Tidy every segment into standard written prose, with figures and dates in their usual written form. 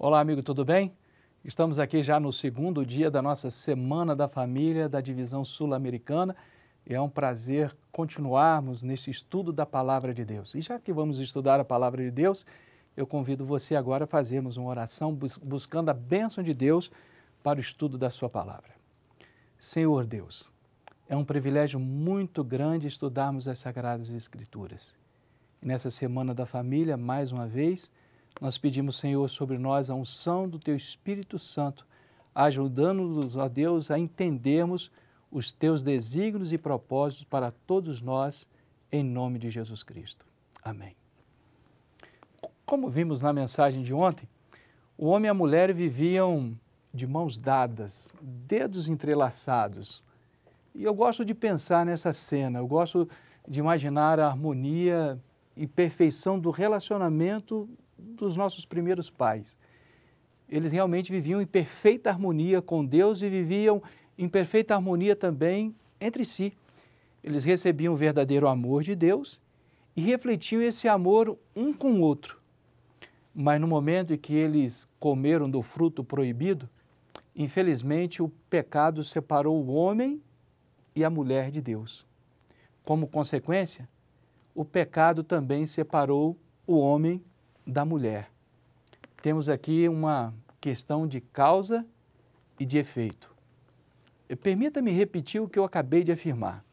Olá, amigo, tudo bem? Estamos aqui já no segundo dia da nossa Semana da Família da Divisão Sul-Americana e é um prazer continuarmos nesse estudo da Palavra de Deus. E já que vamos estudar a Palavra de Deus, eu convido você agora a fazermos uma oração buscando a bênção de Deus para o estudo da sua Palavra. Senhor Deus, é um privilégio muito grande estudarmos as Sagradas Escrituras. E nessa Semana da Família, mais uma vez, nós pedimos, Senhor, sobre nós a unção do Teu Espírito Santo, ajudando-nos, ó Deus, a entendermos os Teus desígnios e propósitos para todos nós, em nome de Jesus Cristo. Amém. Como vimos na mensagem de ontem, o homem e a mulher viviam de mãos dadas, dedos entrelaçados. E eu gosto de pensar nessa cena, eu gosto de imaginar a harmonia e perfeição do relacionamento dos nossos primeiros pais. Eles realmente viviam em perfeita harmonia com Deus e viviam em perfeita harmonia também entre si. Eles recebiam o verdadeiro amor de Deus e refletiam esse amor um com o outro. Mas no momento em que eles comeram do fruto proibido, infelizmente o pecado separou o homem e a mulher de Deus. Como consequência, o pecado também separou o homem da mulher. Temos aqui uma questão de causa e de efeito. Permita-me repetir o que eu acabei de afirmar.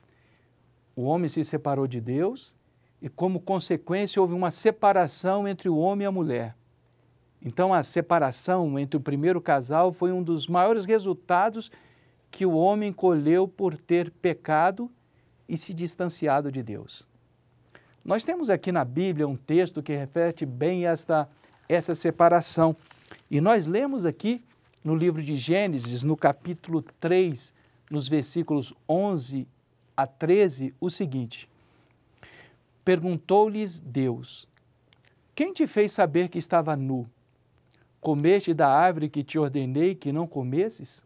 O homem se separou de Deus e, como consequência, houve uma separação entre o homem e a mulher. Então, a separação entre o primeiro casal foi um dos maiores resultados que o homem colheu por ter pecado e se distanciado de Deus. Nós temos aqui na Bíblia um texto que reflete bem essa separação. E nós lemos aqui no livro de Gênesis, no capítulo 3, nos versículos 11 a 13, o seguinte: Perguntou-lhes Deus: Quem te fez saber que estava nu? Comeste da árvore que te ordenei que não comesses?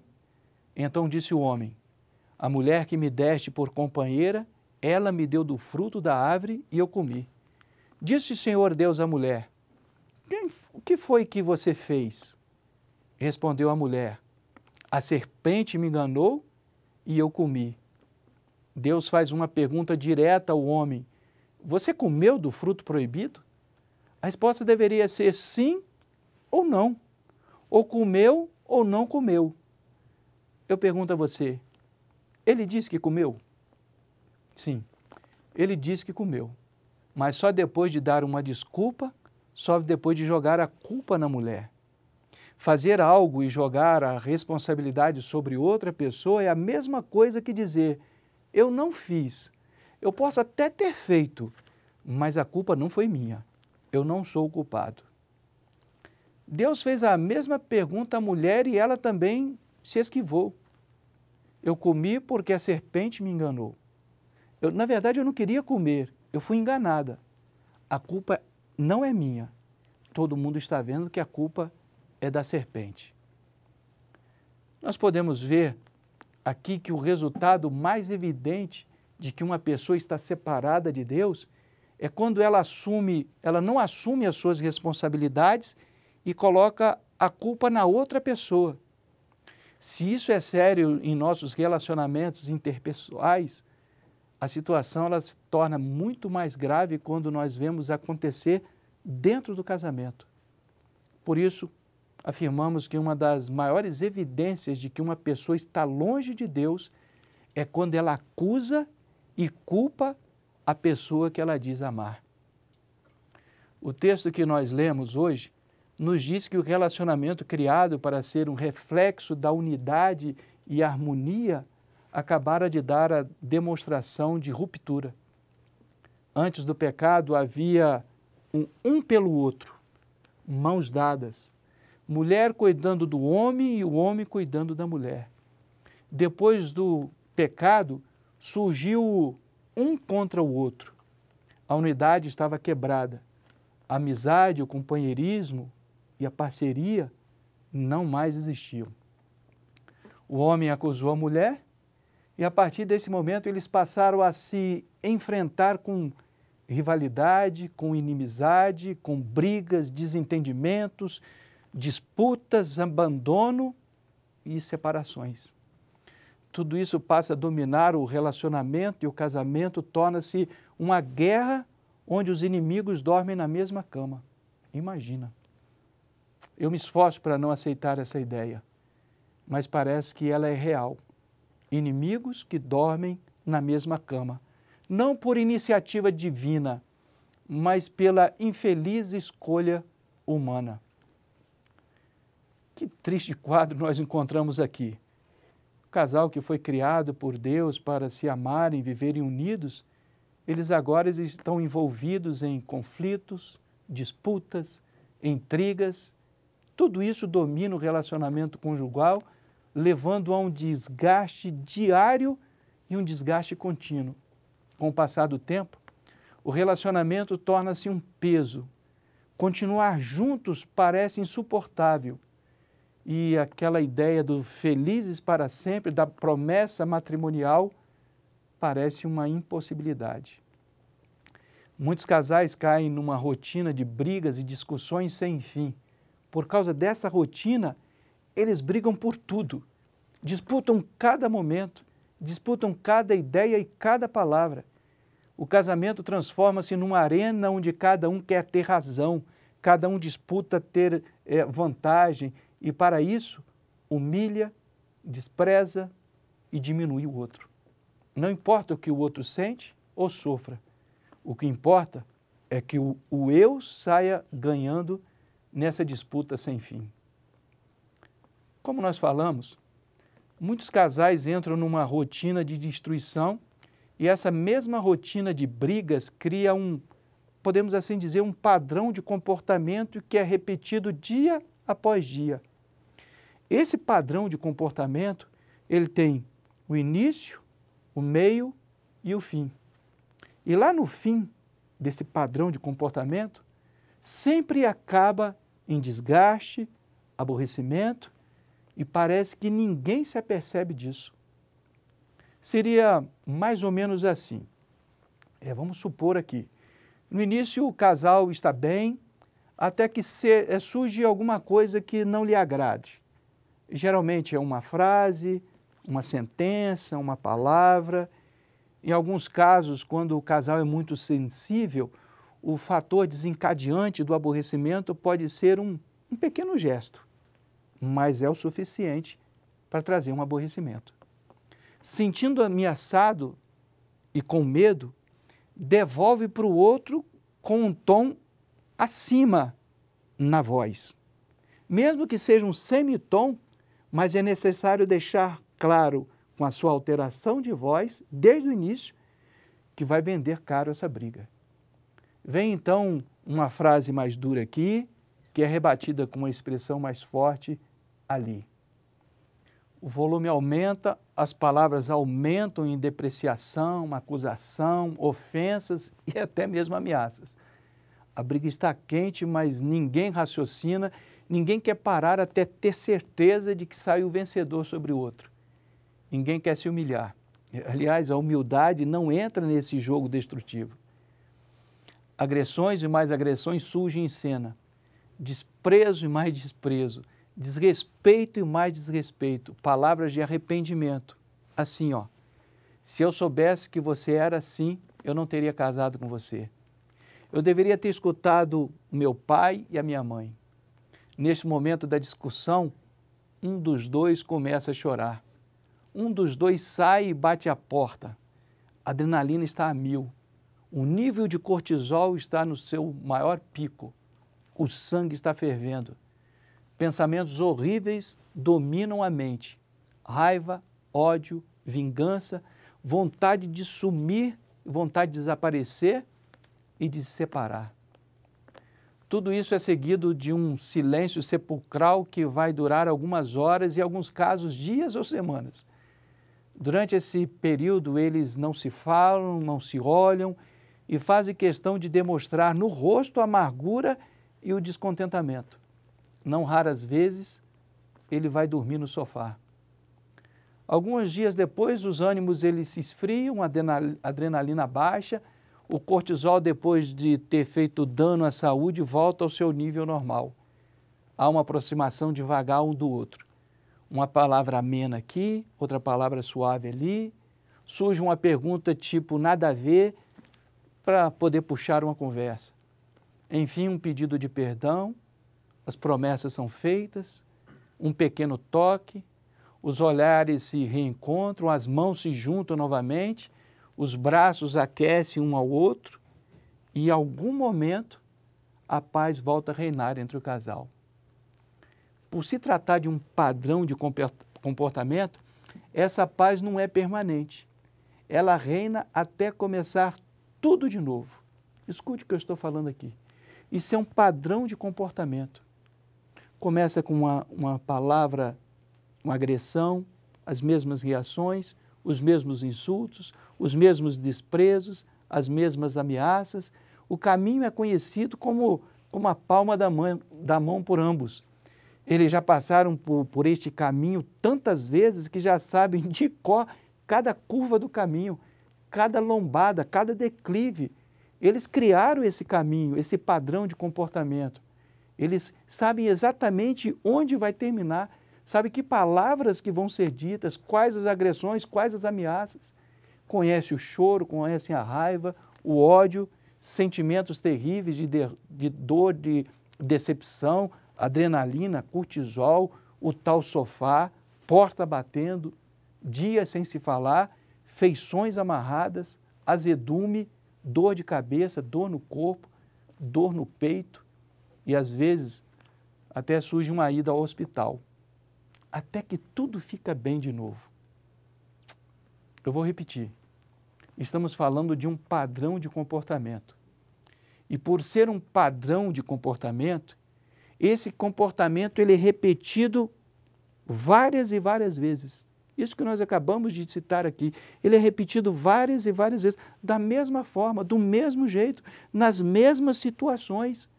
Então disse o homem: A mulher que me deste por companheira, ela me deu do fruto da árvore e eu comi. Disse o Senhor Deus à mulher: O que foi que você fez? Respondeu a mulher: A serpente me enganou e eu comi. Deus faz uma pergunta direta ao homem: Você comeu do fruto proibido? A resposta deveria ser sim ou não. Ou comeu ou não comeu. Eu pergunto a você: ele disse que comeu? Sim, ele disse que comeu, mas só depois de dar uma desculpa, só depois de jogar a culpa na mulher. Fazer algo e jogar a responsabilidade sobre outra pessoa é a mesma coisa que dizer: eu não fiz, eu posso até ter feito, mas a culpa não foi minha, eu não sou o culpado. Deus fez a mesma pergunta à mulher e ela também se esquivou. Eu comi porque a serpente me enganou. Na verdade, eu não queria comer, eu fui enganada. A culpa não é minha. Todo mundo está vendo que a culpa é da serpente. Nós podemos ver aqui que o resultado mais evidente de que uma pessoa está separada de Deus é quando ela não assume as suas responsabilidades e coloca a culpa na outra pessoa. Se isso é sério em nossos relacionamentos interpessoais, a situação ela se torna muito mais grave quando nós vemos acontecer dentro do casamento. Por isso, afirmamos que uma das maiores evidências de que uma pessoa está longe de Deus é quando ela acusa e culpa a pessoa que ela diz amar. O texto que nós lemos hoje nos diz que o relacionamento criado para ser um reflexo da unidade e harmonia acabara de dar a demonstração de ruptura. Antes do pecado havia um pelo outro, mãos dadas, mulher cuidando do homem e o homem cuidando da mulher. Depois do pecado surgiu um contra o outro. A unidade estava quebrada. A amizade, o companheirismo e a parceria não mais existiam. O homem acusou a mulher e a partir desse momento eles passaram a se enfrentar com rivalidade, com inimizade, com brigas, desentendimentos, disputas, abandono e separações. Tudo isso passa a dominar o relacionamento e o casamento torna-se uma guerra onde os inimigos dormem na mesma cama. Imagina. Eu me esforço para não aceitar essa ideia, mas parece que ela é real. Inimigos que dormem na mesma cama, não por iniciativa divina, mas pela infeliz escolha humana. Que triste quadro nós encontramos aqui. O casal que foi criado por Deus para se amarem, viverem unidos, eles agora estão envolvidos em conflitos, disputas, intrigas. Tudo isso domina o relacionamento conjugal, levando a um desgaste diário e um desgaste contínuo. Com o passar do tempo, o relacionamento torna-se um peso. Continuar juntos parece insuportável. E aquela ideia do felizes para sempre, da promessa matrimonial, parece uma impossibilidade. Muitos casais caem numa rotina de brigas e discussões sem fim. Por causa dessa rotina, eles brigam por tudo, disputam cada momento, disputam cada ideia e cada palavra. O casamento transforma-se numa arena onde cada um quer ter razão, cada um disputa ter vantagem e, para isso, humilha, despreza e diminui o outro. Não importa o que o outro sente ou sofra, o que importa é que o eu saia ganhando nessa disputa sem fim. Como nós falamos, muitos casais entram numa rotina de destruição e essa mesma rotina de brigas cria podemos assim dizer, um padrão de comportamento que é repetido dia após dia. Esse padrão de comportamento, ele tem o início, o meio e o fim. E lá no fim desse padrão de comportamento, sempre acaba em desgaste, aborrecimento, e parece que ninguém se apercebe disso. Seria mais ou menos assim. Vamos supor aqui, no início o casal está bem, até que surge alguma coisa que não lhe agrade. Geralmente é uma frase, uma sentença, uma palavra. Em alguns casos, quando o casal é muito sensível, o fator desencadeante do aborrecimento pode ser um pequeno gesto, mas é o suficiente para trazer um aborrecimento. Sentindo ameaçado e com medo, devolve para o outro com um tom acima na voz. Mesmo que seja um semitom, mas é necessário deixar claro com a sua alteração de voz, desde o início, que vai vender caro essa briga. Vem então uma frase mais dura aqui, que é rebatida com uma expressão mais forte ali. O volume aumenta, as palavras aumentam em depreciação, acusação, ofensas e até mesmo ameaças. A briga está quente, mas ninguém raciocina, ninguém quer parar até ter certeza de que saiu vencedor sobre o outro. Ninguém quer se humilhar. Aliás, a humildade não entra nesse jogo destrutivo. Agressões e mais agressões surgem em cena. Desprezo e mais desprezo. Desrespeito e mais desrespeito. Palavras de arrependimento. Assim, se eu soubesse que você era assim, eu não teria casado com você. Eu deveria ter escutado o meu pai e a minha mãe. Neste momento da discussão, um dos dois começa a chorar. Um dos dois sai e bate a porta. A adrenalina está a 1000. O nível de cortisol está no seu maior pico. O sangue está fervendo. Pensamentos horríveis dominam a mente. Raiva, ódio, vingança, vontade de sumir, vontade de desaparecer e de se separar. Tudo isso é seguido de um silêncio sepulcral que vai durar algumas horas e, em alguns casos, dias ou semanas. Durante esse período, eles não se falam, não se olham e fazem questão de demonstrar no rosto a amargura e o descontentamento. Não raras vezes, ele vai dormir no sofá. Alguns dias depois, os ânimos eles se esfriam, a adrenalina baixa, o cortisol, depois de ter feito dano à saúde, volta ao seu nível normal. há uma aproximação devagar um do outro. Uma palavra amena aqui, outra palavra suave ali, surge uma pergunta tipo nada a ver para poder puxar uma conversa. Enfim, um pedido de perdão, as promessas são feitas, um pequeno toque, os olhares se reencontram, as mãos se juntam novamente, os braços aquecem um ao outro e em algum momento a paz volta a reinar entre o casal. Por se tratar de um padrão de comportamento, essa paz não é permanente. Ela reina até começar tudo de novo. Escute o que eu estou falando aqui. Isso é um padrão de comportamento. Começa com uma palavra, uma agressão, as mesmas reações, os mesmos insultos, os mesmos desprezos, as mesmas ameaças. O caminho é conhecido como a palma da mão por ambos. Eles já passaram por este caminho tantas vezes que já sabem de cor cada curva do caminho, cada lombada, cada declive. Eles criaram esse caminho, esse padrão de comportamento. Eles sabem exatamente onde vai terminar, sabem que palavras que vão ser ditas, quais as agressões, quais as ameaças. Conhecem o choro, conhecem a raiva, o ódio, sentimentos terríveis de dor, de decepção, adrenalina, cortisol, o tal sofá, porta batendo, dias sem se falar, feições amarradas, azedume, dor de cabeça, dor no corpo, dor no peito e às vezes até surge uma ida ao hospital, até que tudo fica bem de novo. Eu vou repetir, estamos falando de um padrão de comportamento e por ser um padrão de comportamento, esse comportamento ele é repetido várias e várias vezes. Isso que nós acabamos de citar aqui, ele é repetido várias e várias vezes, da mesma forma, do mesmo jeito, nas mesmas situações.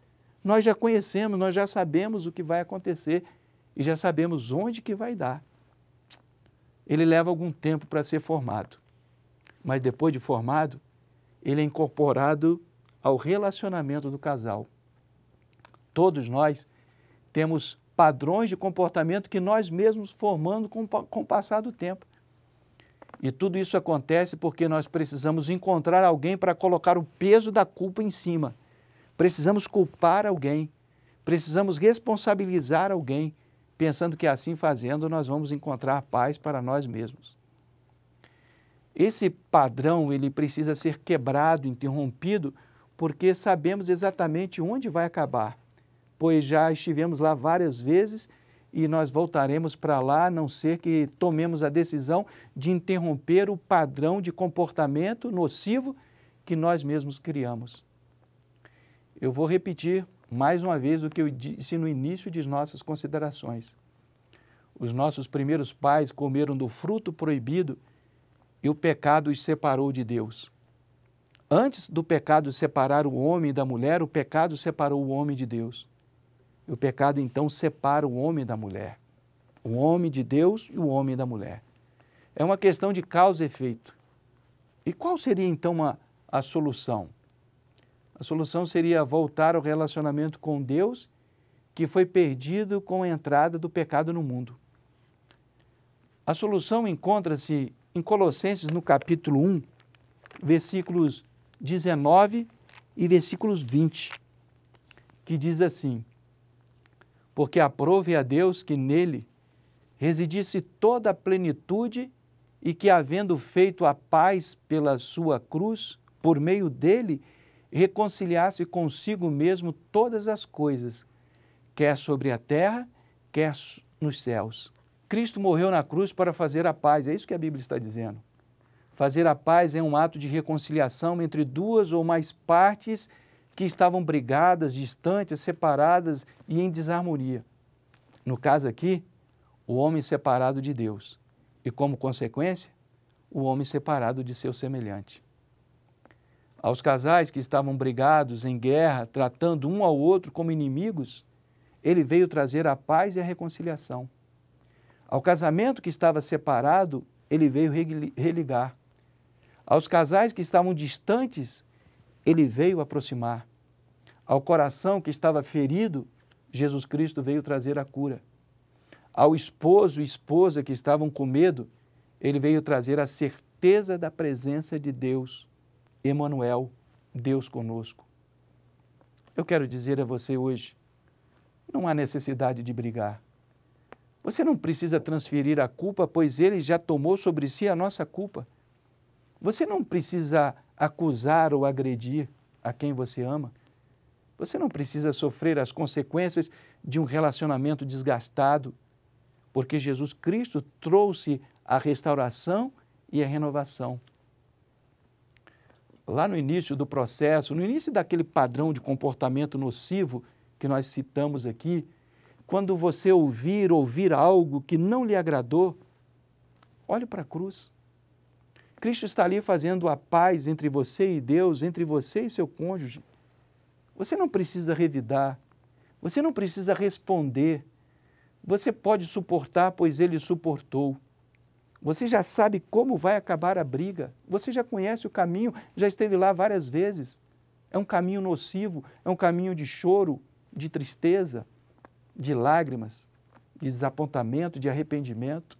Nós já conhecemos, nós já sabemos o que vai acontecer e já sabemos onde que vai dar. Ele leva algum tempo para ser formado, mas depois de formado, ele é incorporado ao relacionamento do casal. Todos nós temos padrões de comportamento que nós mesmos formamos com o passar do tempo. E tudo isso acontece porque nós precisamos encontrar alguém para colocar o peso da culpa em cima. Precisamos culpar alguém, precisamos responsabilizar alguém, pensando que assim fazendo nós vamos encontrar paz para nós mesmos. Esse padrão ele precisa ser quebrado, interrompido, porque sabemos exatamente onde vai acabar. Pois já estivemos lá várias vezes e nós voltaremos para lá, a não ser que tomemos a decisão de interromper o padrão de comportamento nocivo que nós mesmos criamos. Eu vou repetir mais uma vez o que eu disse no início de nossas considerações. Os nossos primeiros pais comeram do fruto proibido e o pecado os separou de Deus. Antes do pecado separar o homem da mulher, o pecado separou o homem de Deus. O pecado, então, separa o homem da mulher, o homem de Deus e o homem da mulher. É uma questão de causa e efeito. E qual seria, então, a solução? A solução seria voltar ao relacionamento com Deus, que foi perdido com a entrada do pecado no mundo. A solução encontra-se em Colossenses, no capítulo 1, versículos 19 e versículos 20, que diz assim: porque aprove a Deus que nele residisse toda a plenitude e que, havendo feito a paz pela sua cruz, por meio dele, reconciliasse consigo mesmo todas as coisas, quer sobre a terra, quer nos céus. Cristo morreu na cruz para fazer a paz, é isso que a Bíblia está dizendo. Fazer a paz é um ato de reconciliação entre duas ou mais partes que estavam brigadas, distantes, separadas e em desarmonia. No caso aqui, o homem separado de Deus e, como consequência, o homem separado de seu semelhante. Aos casais que estavam brigados, em guerra, tratando um ao outro como inimigos, ele veio trazer a paz e a reconciliação. Ao casamento que estava separado, ele veio religar. Aos casais que estavam distantes, ele veio aproximar. Ao coração que estava ferido, Jesus Cristo veio trazer a cura. Ao esposo e esposa que estavam com medo, ele veio trazer a certeza da presença de Deus, Emanuel, Deus conosco. Eu quero dizer a você hoje, não há necessidade de brigar. Você não precisa transferir a culpa, pois Ele já tomou sobre si a nossa culpa. Você não precisa acusar ou agredir a quem você ama. Você não precisa sofrer as consequências de um relacionamento desgastado, porque Jesus Cristo trouxe a restauração e a renovação. Lá no início do processo, no início daquele padrão de comportamento nocivo que nós citamos aqui, quando você ouvir algo que não lhe agradou, olhe para a cruz. Cristo está ali fazendo a paz entre você e Deus, entre você e seu cônjuge. Você não precisa revidar, você não precisa responder, você pode suportar, pois Ele suportou. Você já sabe como vai acabar a briga, você já conhece o caminho, já esteve lá várias vezes. É um caminho nocivo, é um caminho de choro, de tristeza, de lágrimas, de desapontamento, de arrependimento.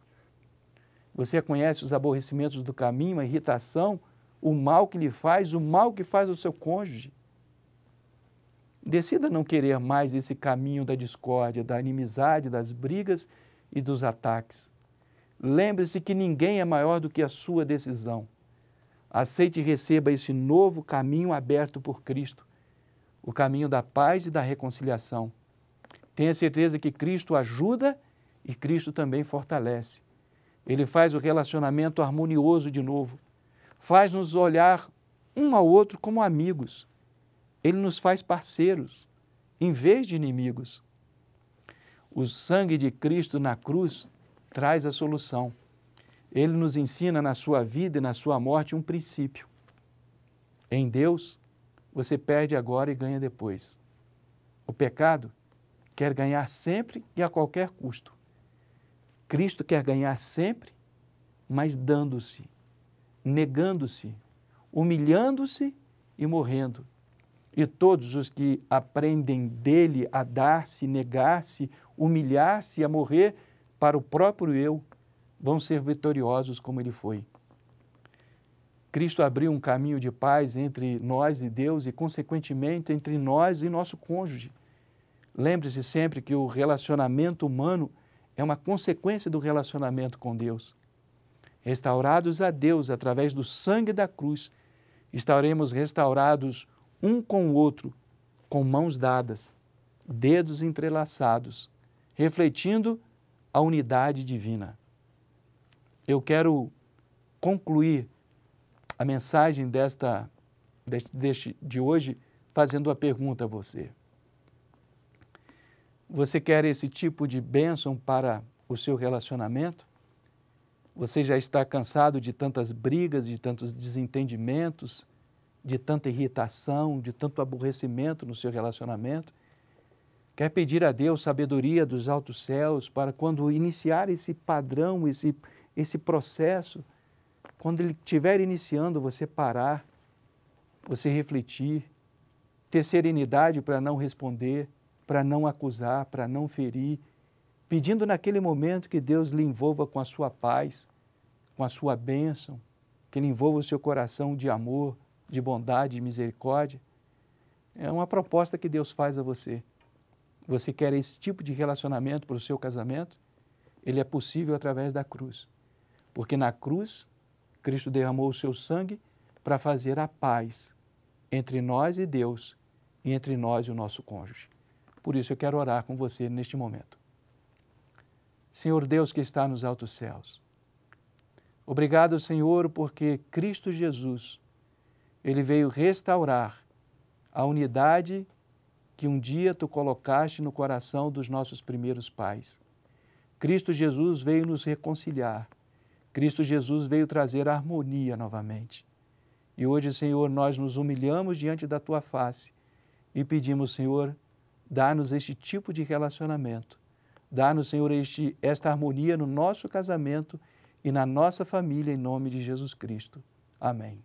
Você conhece os aborrecimentos do caminho, a irritação, o mal que lhe faz, o mal que faz ao seu cônjuge. Decida não querer mais esse caminho da discórdia, da inimizade, das brigas e dos ataques. Lembre-se que ninguém é maior do que a sua decisão. Aceite e receba esse novo caminho aberto por Cristo, o caminho da paz e da reconciliação. Tenha certeza que Cristo ajuda e Cristo também fortalece. Ele faz o relacionamento harmonioso de novo, faz-nos olhar um ao outro como amigos. Ele nos faz parceiros, em vez de inimigos. O sangue de Cristo na cruz traz a solução. Ele nos ensina na sua vida e na sua morte um princípio. Em Deus, você perde agora e ganha depois. O pecado quer ganhar sempre e a qualquer custo. Cristo quer ganhar sempre, mas dando-se, negando-se, humilhando-se e morrendo. E todos os que aprendem dele a dar-se, negar-se, humilhar-se, a morrer para o próprio eu, vão ser vitoriosos como ele foi. Cristo abriu um caminho de paz entre nós e Deus e, consequentemente, entre nós e nosso cônjuge. Lembre-se sempre que o relacionamento humano é uma consequência do relacionamento com Deus. Restaurados a Deus através do sangue da cruz, estaremos restaurados um com o outro, com mãos dadas, dedos entrelaçados, refletindo a unidade divina. Eu quero concluir a mensagem de hoje fazendo uma pergunta a você. Você quer esse tipo de bênção para o seu relacionamento? Você já está cansado de tantas brigas, de tantos desentendimentos, de tanta irritação, de tanto aborrecimento no seu relacionamento? Quer pedir a Deus sabedoria dos altos céus para quando iniciar esse padrão, esse processo, quando ele estiver iniciando, você parar, você refletir, ter serenidade para não responder, para não acusar, para não ferir, pedindo naquele momento que Deus lhe envolva com a sua paz, com a sua bênção, que Ele envolva o seu coração de amor, de bondade, de misericórdia. É uma proposta que Deus faz a você. Você quer esse tipo de relacionamento para o seu casamento? Ele é possível através da cruz. Porque na cruz, Cristo derramou o seu sangue para fazer a paz entre nós e Deus e entre nós e o nosso cônjuge. Por isso eu quero orar com você neste momento. Senhor Deus que está nos altos céus, obrigado, Senhor, porque Cristo Jesus, Ele veio restaurar a unidade que um dia Tu colocaste no coração dos nossos primeiros pais. Cristo Jesus veio nos reconciliar. Cristo Jesus veio trazer harmonia novamente. E hoje, Senhor, nós nos humilhamos diante da Tua face e pedimos, Senhor, dá-nos este tipo de relacionamento. Dá-nos, Senhor, esta harmonia no nosso casamento e na nossa família, em nome de Jesus Cristo. Amém.